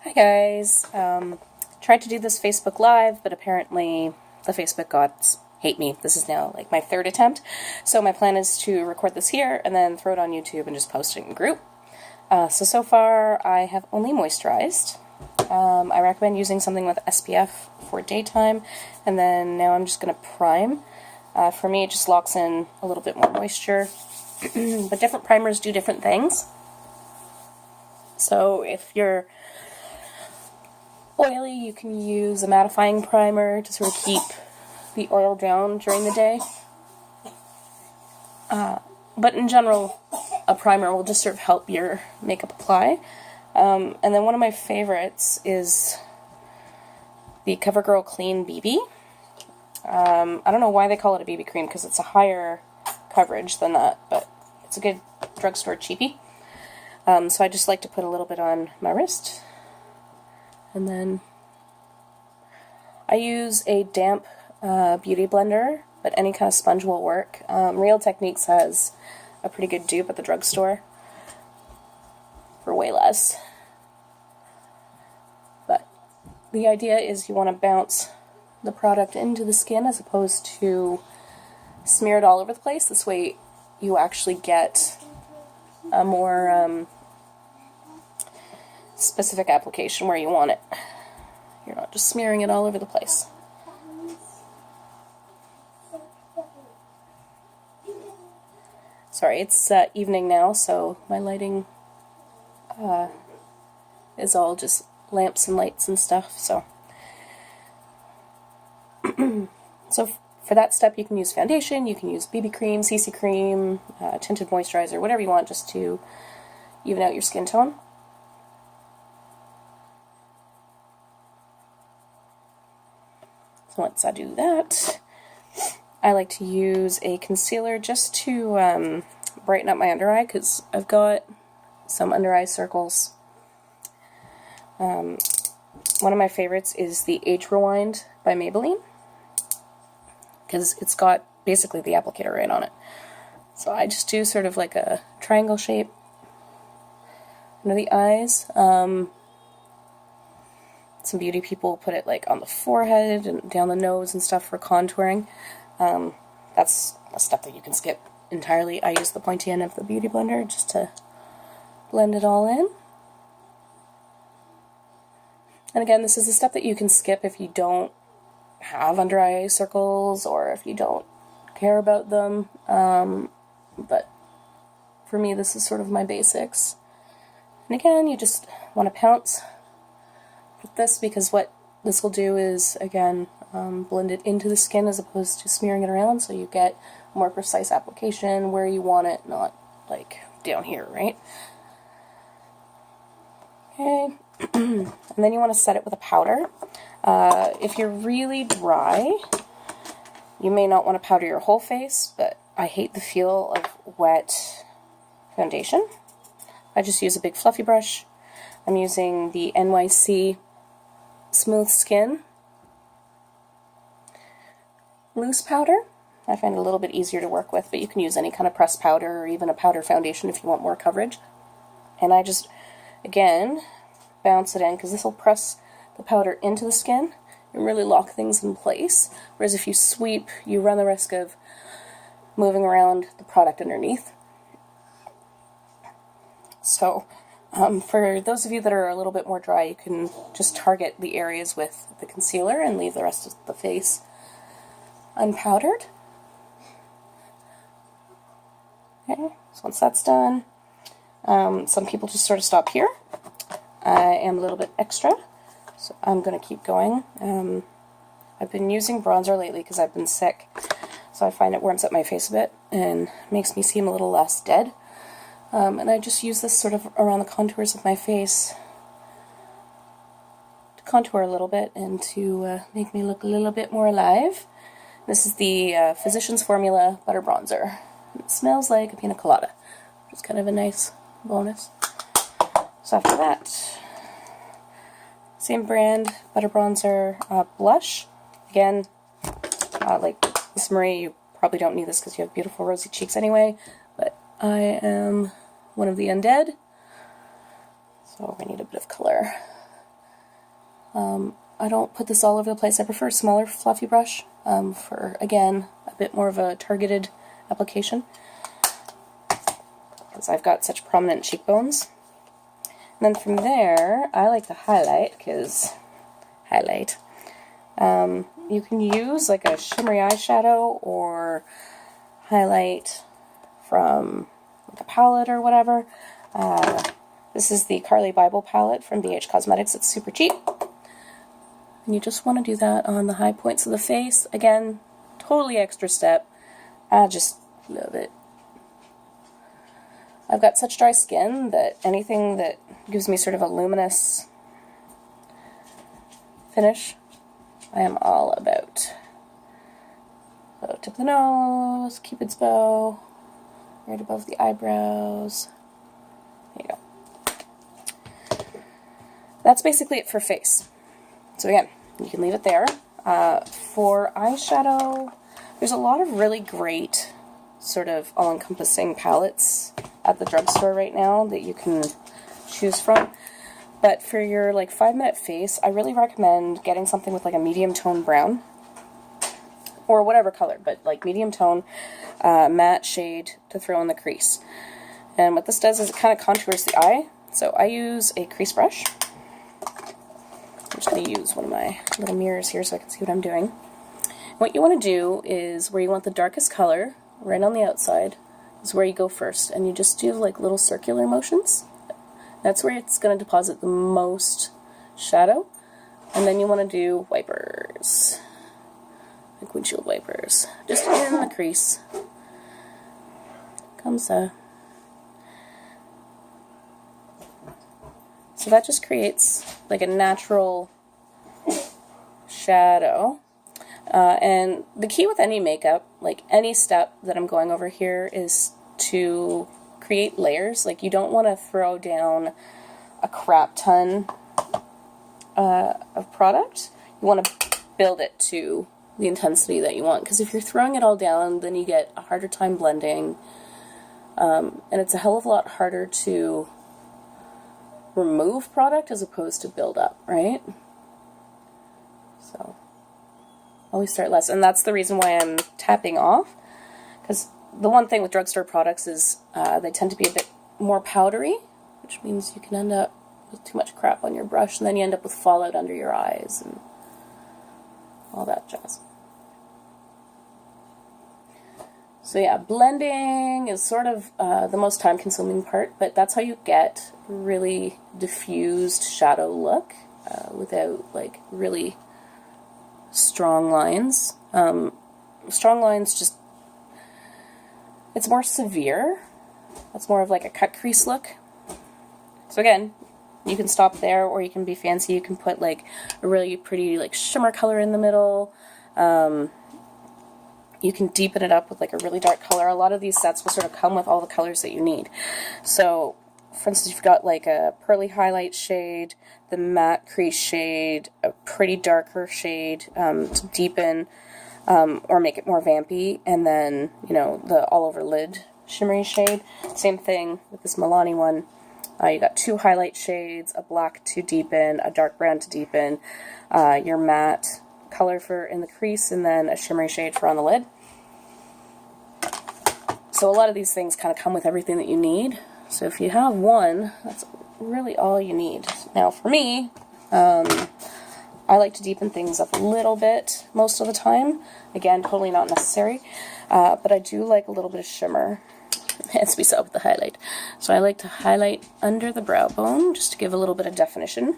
Hi guys. Tried to do this Facebook Live, but apparently the Facebook gods hate me. This is now like my third attempt. So my plan is to record this here and then throw it on YouTube and just post it in group. So far I have only moisturized. I recommend using something with SPF for daytime, and then now I'm just going to prime. For me it just locks in a little bit more moisture, but different primers do different things. So if you're oily, you can use a mattifying primer to sort of keep the oil down during the day. But in general, a primer will just sort of help your makeup apply. And then one of my favorites is the CoverGirl Clean BB. I don't know why they call it a BB cream, because it's a higher coverage than that, but it's a good drugstore cheapie. So I just like to put a little bit on my wrist. And then I use a damp beauty blender, but any kind of sponge will work. Real Techniques has a pretty good dupe at the drugstore for way less. But the idea is you want to bounce the product into the skin as opposed to smear it all over the place. This way you actually get a more specific application where you want it. You're not just smearing it all over the place. Sorry, it's evening now, so my lighting is all just lamps and lights and stuff. So for that step you can use foundation, you can use BB cream, CC cream, tinted moisturizer, whatever you want, just to even out your skin tone. So once I do that, I like to use a concealer just to brighten up my under eye, because I've got some under eye circles. One of my favorites is the Age Rewind by Maybelline, because it's got basically the applicator right on it. So I just do sort of like a triangle shape under the eyes. Some beauty people put it like on the forehead and down the nose and stuff for contouring. That's a step that you can skip entirely. I use the pointy end of the beauty blender just to blend it all in. And again, this is a step that you can skip if you don't have under eye circles or if you don't care about them. But for me, this is sort of my basics. And again, you just want to pounce with this, because what this will do is, again, blend it into the skin as opposed to smearing it around, so you get a more precise application where you want it, not like down here, right? Okay, and then you want to set it with a powder. If you're really dry, you may not want to powder your whole face, but I hate the feel of wet foundation. I just use a big fluffy brush. I'm using the NYC Smooth Skin loose powder. I find it a little bit easier to work with, but you can use any kind of pressed powder or even a powder foundation if you want more coverage. And I just, again, bounce it in, because this will press the powder into the skin and really lock things in place. Whereas if you sweep, you run the risk of moving around the product underneath. So for those of you that are a little bit more dry, you can just target the areas with the concealer and leave the rest of the face unpowdered. Okay, so once that's done, some people just sort of stop here. I am a little bit extra, so I'm going to keep going. I've been using bronzer lately because I've been sick, so I find it warms up my face a bit and makes me seem a little less dead. And I just use this sort of around the contours of my face to contour a little bit and to make me look a little bit more alive. This is the Physicians Formula Butter Bronzer. It smells like a pina colada, which is kind of a nice bonus. So after that, same brand, Butter Bronzer Blush. Again, like Miss Marie, you probably don't need this because you have beautiful rosy cheeks anyway, but I am one of the undead, so we need a bit of color. I don't put this all over the place. I prefer a smaller fluffy brush for, again, a bit more of a targeted application, because I've got such prominent cheekbones. And then from there, I like to highlight, because highlight. You can use like a shimmery eyeshadow or highlight from like a palette or whatever. This is the Carly Bible palette from BH Cosmetics. It's super cheap. And you just want to do that on the high points of the face. Again, totally extra step. I just love it. I've got such dry skin that anything that gives me sort of a luminous finish, I am all about. So tip of the nose, Cupid's bow, right above the eyebrows. There you go. That's basically it for face. So again, you can leave it there. For eyeshadow, there's a lot of really great sort of all-encompassing palettes at the drugstore right now that you can choose from. But for your like 5-minute face, I really recommend getting something with like a medium tone brown, or whatever color, but like medium tone matte shade to throw in the crease. And what this does is it kind of contours the eye. So I use a crease brush. I'm just going to use one of my little mirrors here so I can see what I'm doing. What you want to do is where you want the darkest color, right on the outside, is where you go first. And you just do like little circular motions. That's where it's going to deposit the most shadow. And then you want to do wipers. Like windshield wipers. Just in the crease. Comme ça. So that just creates like a natural shadow. And the key with any makeup, like any step that I'm going over here, is to create layers. Like you don't want to throw down a crap ton of product. You want to build it to the intensity that you want. Because if you're throwing it all down, then you get a harder time blending. And it's a hell of a lot harder to remove product as opposed to build up, right? So always start less, and that's the reason why I'm tapping off, because the one thing with drugstore products is they tend to be a bit more powdery, which means you can end up with too much crap on your brush, and then you end up with fallout under your eyes and all that jazz. So yeah, blending is sort of the most time-consuming part, but that's how you get really diffused shadow look without like really strong lines. Strong lines just, it's more severe. It's more of like a cut crease look. So again, you can stop there, or you can be fancy. You can put like a really pretty like shimmer color in the middle. You can deepen it up with like a really dark color. A lot of these sets will sort of come with all the colors that you need. So, for instance, you've got like a pearly highlight shade, the matte crease shade, a pretty darker shade to deepen or make it more vampy, and then, you know, the all-over lid shimmery shade. Same thing with this Milani one. You got 2 highlight shades, a black to deepen, a dark brown to deepen, your matte color for in the crease, and then a shimmery shade for on the lid. So a lot of these things kind of come with everything that you need. So if you have one, that's really all you need. Now for me, I like to deepen things up a little bit most of the time. Again, totally not necessary, but I do like a little bit of shimmer, as we saw with the highlight. So I like to highlight under the brow bone just to give a little bit of definition.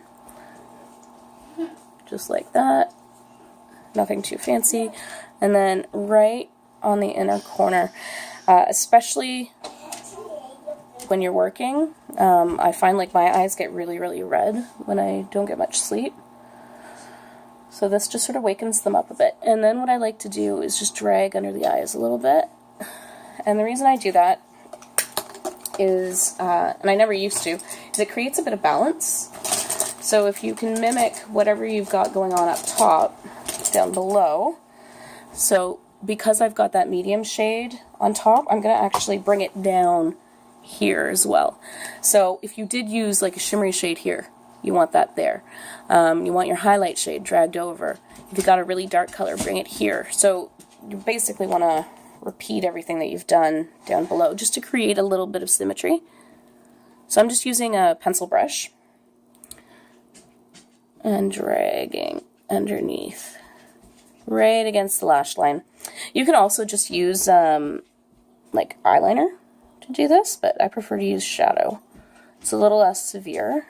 Just like that. Nothing too fancy. And then right on the inner corner, especially when you're working, I find like my eyes get really, really red when I don't get much sleep. So this just sort of wakens them up a bit. And then what I like to do is just drag under the eyes a little bit. And the reason I do that is, and I never used to, is it creates a bit of balance. So if you can mimic whatever you've got going on up top, down below. So because I've got that medium shade on top, I'm going to actually bring it down here as well. So if you did use like a shimmery shade here, you want that there. You want your highlight shade dragged over. If you've got a really dark color, bring it here. So you basically want to repeat everything that you've done down below just to create a little bit of symmetry. So I'm just using a pencil brush and dragging underneath right against the lash line. You can also just use like eyeliner to do this, but I prefer to use shadow. It's a little less severe.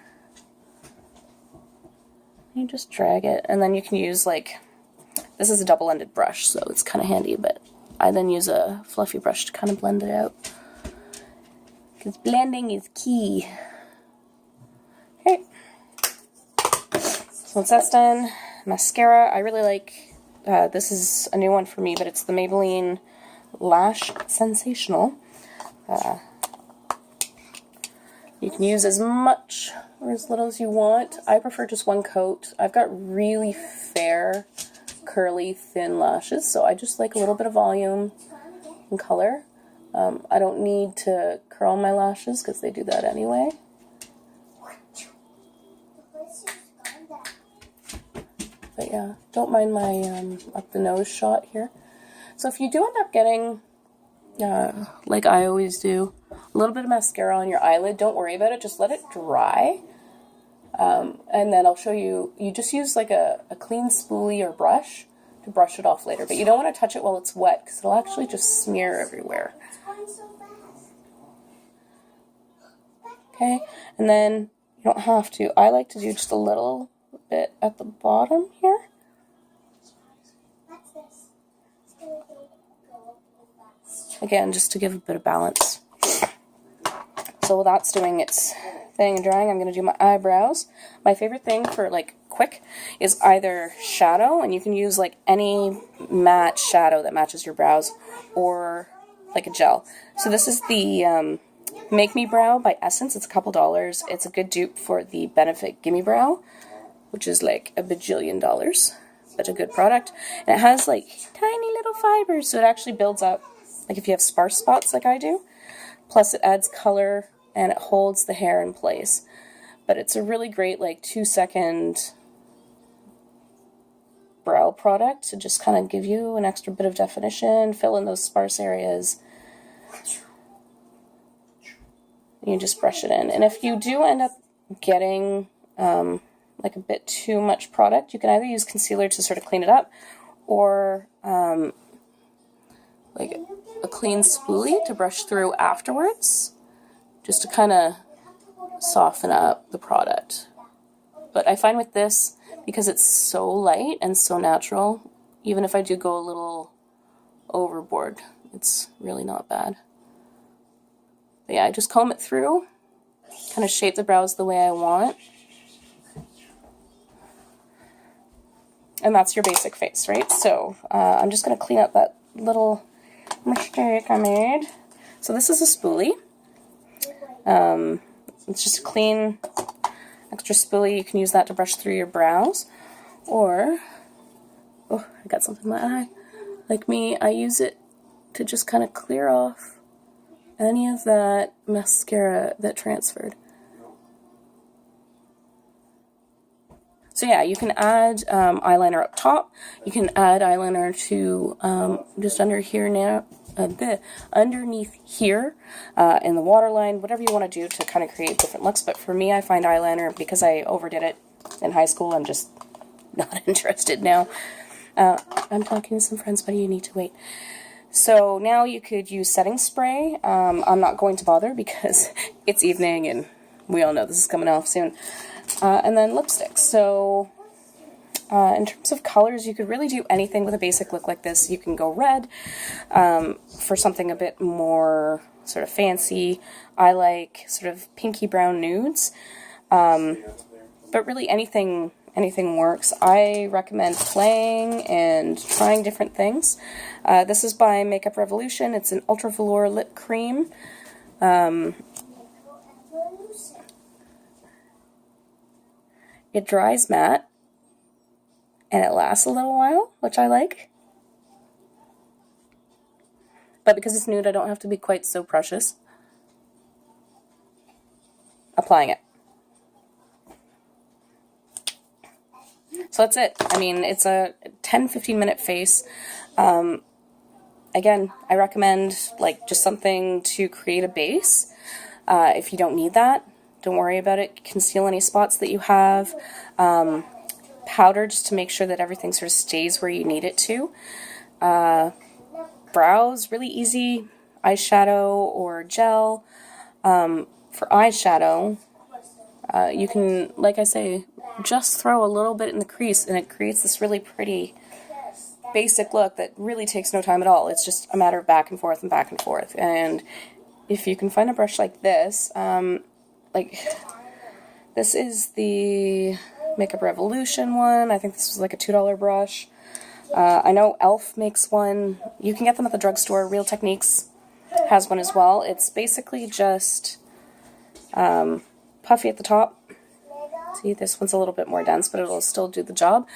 You just drag it, and then you can use, like, this is a double-ended brush, so it's kind of handy, but I then use a fluffy brush to kind of blend it out. Because blending is key. Okay. So once that's done, mascara. I really like, this is a new one for me, but it's the Maybelline Lash Sensational. You can use as much or as little as you want. I prefer just one coat. I've got really fair, curly, thin lashes, so I just like a little bit of volume and color. I don't need to curl my lashes because they do that anyway. But yeah, don't mind my up the nose shot here. So if you do end up getting, like I always do, a little bit of mascara on your eyelid, don't worry about it, just let it dry. And then I'll show you, you just use like a clean spoolie or brush to brush it off later. But you don't want to touch it while it's wet because it'll actually just smear everywhere. Okay, and then you don't have to. I like to do just a little bit at the bottom here. Again, just to give a bit of balance. So while that's doing its thing and drying, I'm going to do my eyebrows. My favorite thing for like quick is either shadow, and you can use like any matte shadow that matches your brows, or like a gel. So this is the Make Me Brow by Essence. It's a couple dollars. It's a good dupe for the Benefit Gimme Brow, which is like a bajillion dollars. Such a good product. And it has like tiny little fibers, so it actually builds up, like if you have sparse spots like I do. Plus it adds color and it holds the hair in place. But it's a really great like 2-second brow product to just kind of give you an extra bit of definition, fill in those sparse areas. You just brush it in. And if you do end up getting like a bit too much product, you can either use concealer to sort of clean it up, or like a clean spoolie to brush through afterwards, just to kind of soften up the product. But I find with this, because it's so light and so natural, even if I do go a little overboard, it's really not bad. But yeah, I just comb it through, kind of shape the brows the way I want. And that's your basic face, right? So I'm just going to clean up that little mistake I made. So this is a spoolie. It's just a clean extra spoolie. You can use that to brush through your brows. Or, oh, I got something in my eye. Like me, I use it to just kind of clear off any of that mascara that transferred. So yeah, you can add eyeliner up top. You can add eyeliner to just under here now, underneath here in the waterline, whatever you want to do to kind of create different looks. But for me, I find eyeliner, because I overdid it in high school, I'm just not interested now. I'm talking to some friends, but you need to wait. So now you could use setting spray. I'm not going to bother because it's evening and we all know this is coming off soon. And then lipstick. So in terms of colors, you could really do anything with a basic look like this. You can go red for something a bit more sort of fancy. I like sort of pinky brown nudes. But really anything works. I recommend playing and trying different things. This is by Makeup Revolution. It's an Ultra Velour lip cream. It dries matte, and it lasts a little while, which I like. But because it's nude, I don't have to be quite so precious applying it. So that's it. I mean, it's a 10-15 minute face. Again, I recommend like just something to create a base. If you don't need that, don't worry about it. Conceal any spots that you have. Powder just to make sure that everything sort of stays where you need it to. Brows, really easy. Eyeshadow or gel. For eyeshadow, you can, like I say, just throw a little bit in the crease and it creates this really pretty basic look that really takes no time at all. It's just a matter of back and forth and back and forth. And if you can find a brush like this, like this is the Makeup Revolution one. I think this was like a $2 brush. I know e.l.f. makes one. You can get them at the drugstore. Real Techniques has one as well. It's basically just puffy at the top. See, this one's a little bit more dense, but it'll still do the job.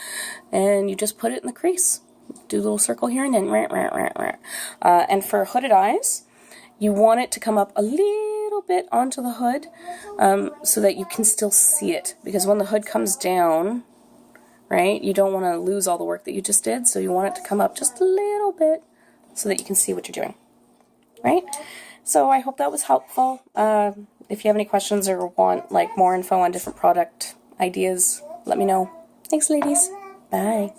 And you just put it in the crease. Do a little circle here and then and for hooded eyes, you want it to come up a little bit onto the hood so that you can still see it. Because when the hood comes down, right, you don't want to lose all the work that you just did, so you want it to come up just a little bit so that you can see what you're doing. Right? So I hope that was helpful. If you have any questions or want like more info on different product ideas, let me know. Thanks, ladies. Bye.